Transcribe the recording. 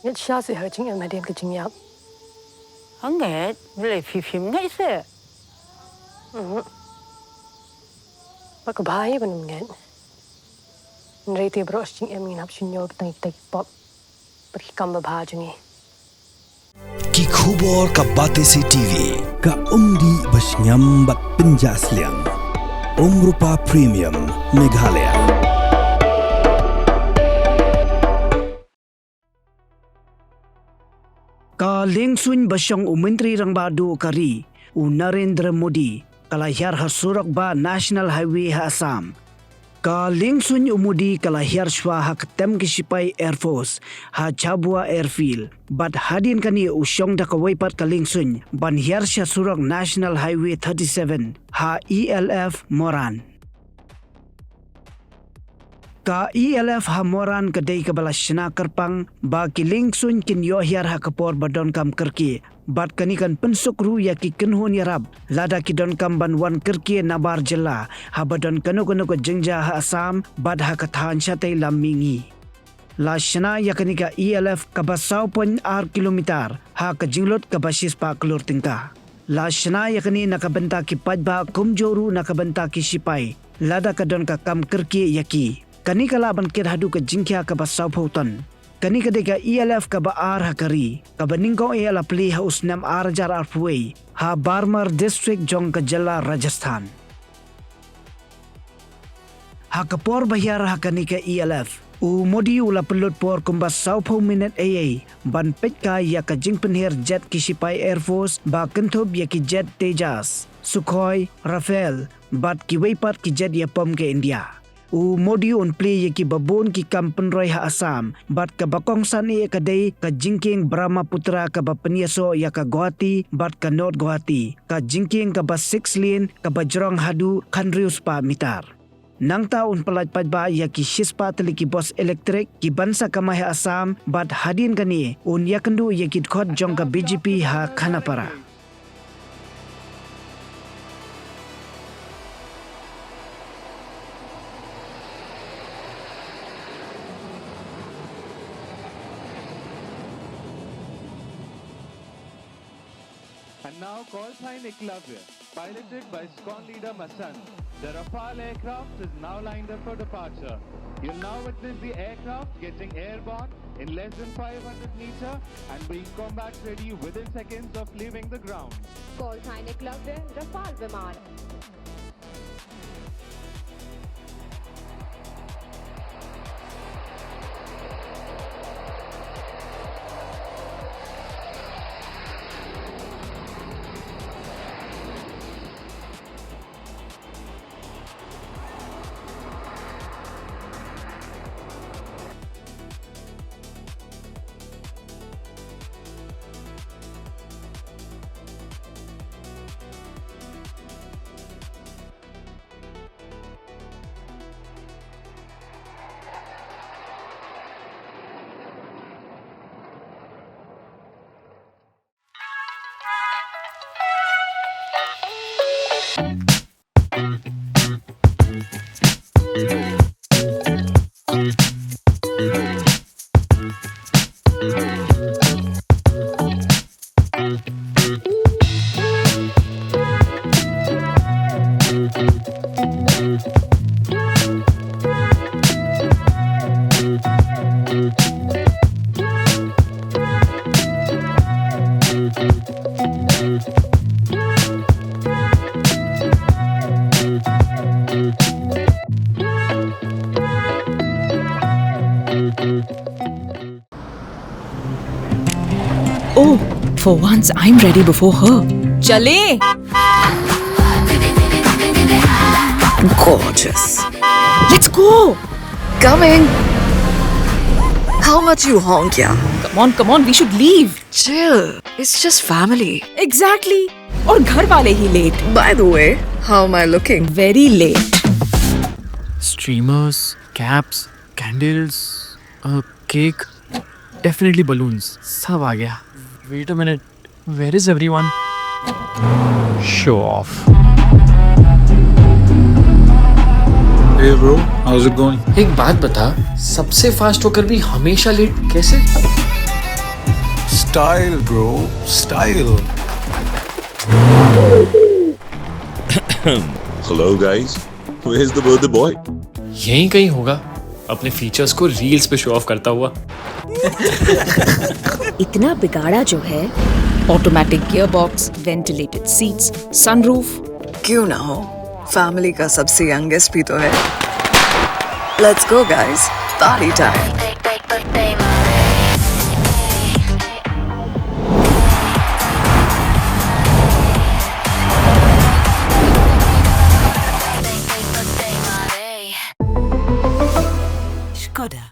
nhất xa sẽ hơi chính em hay đem cái chính nhạc. Hằng nghe lại phim ngay sẽ. Bác có bài bên mình nghe. Nãy thì bro chính em nhìn hấp xin nhau cái tay pop. Bác cầm vào bài chung Ki khubor ka Batesi TV ka umdi basnyam bat pinjasliang Rupa Premium Meghalaya. Ka Liengsuiñ basyong umintri rang badu kari Narendra Modi kala Hiar ha Surok ba National Highway ha Assam. Ka Liengsuiñ umudi kala Hiar shwa ha ketem ki Shipai Air Force ha Chabua Airfield. Bat hadin kani usyong da kawaipat ka Liengsuiñ ban Hiar sha Surok National Highway 37 ha ELF Moran. Ka ELF ha Moran kadai kabala shna karpang ba ki Liengsuiñ kin yo Hiar ha kapor badon kam kerki bat kani kan pensuk ru ya ki kenhon yarab lada ki don kam ban wan kerki nabar jela ha badon kanu ko jengja ha Assam bat ha kathan shatai lamingi la shna ya kani ka ELF ka basaw pon ar kilometer ha ka jinglot ka basis pa klor tingka la shna ya kani nakabenta ki pajba kumjoru nakabenta ki Shipai lada ka don ka kam kerki yaki kani kalaban kir hadu ka jingkya ka basaw pautan kani kadeka ELF ka baar hakari ka baningko ELF pli ha usnam arjar arpway ha Barmer district jong ka jala Rajasthan ha kapor bahyar ha kani ka ELF u modi ula pelot por kumbas 10 minit AA ban petka ya ka jing Pynher jet ki Shipai Air Force ba kentob ya ki jet Tejas Sukhoi Rafale bat ki weipat ki jet Ïapom ke India u modi on play ki babon ki kampen roy ha Assam bat ka bakong san e kadai ka jingking Brahmaputra ka bapniaso ya ka Guwahati bat ka North Guwahati ka jingking ka ba 6 lane ka bajrong hadu kanrius pa mitar nang taon palajpad ba ya ki shispa tali ki bos electric ki bansa kamay ha Assam bat hadin kani un yakandu ya ki khot jong ka BJP ha Khanapara. And now call sign Ïapom, piloted by Skoda leader Assam. The Rafale aircraft is now lined up for departure. You'll now witness the aircraft getting airborne in less than 500 meters and being combat ready within seconds of leaving the ground. Call sign Ïapom, Rafale विमान. Oh, for once I'm ready before her. Chale! Gorgeous. Let's go! Coming. How much you honk, yeah? Come on, we should leave. Chill. It's just family. Exactly. और घर वाले ही late. By the way, how am I looking? Very late. Streamers, caps, candles, a cake, definitely balloons. सब आ गया. Wait a minute. Where is everyone? Show off. Hey bro, how's it going? एक बात बता, सबसे फास्ट होकर भी हमेशा लेट कैसे? Style, bro. Style. Hello guys, where's the birthday boy? यहीं कहीं होगा अपने फीचर्स को रील्स पे शो ऑफ करता हुआ। इतना बिगाड़ा जो है, automatic gear box, ventilated seats, sunroof. क्यों ना हो, फैमिली का सबसे यंगेस्ट भी तो है। Let's go guys, party time. Skoda.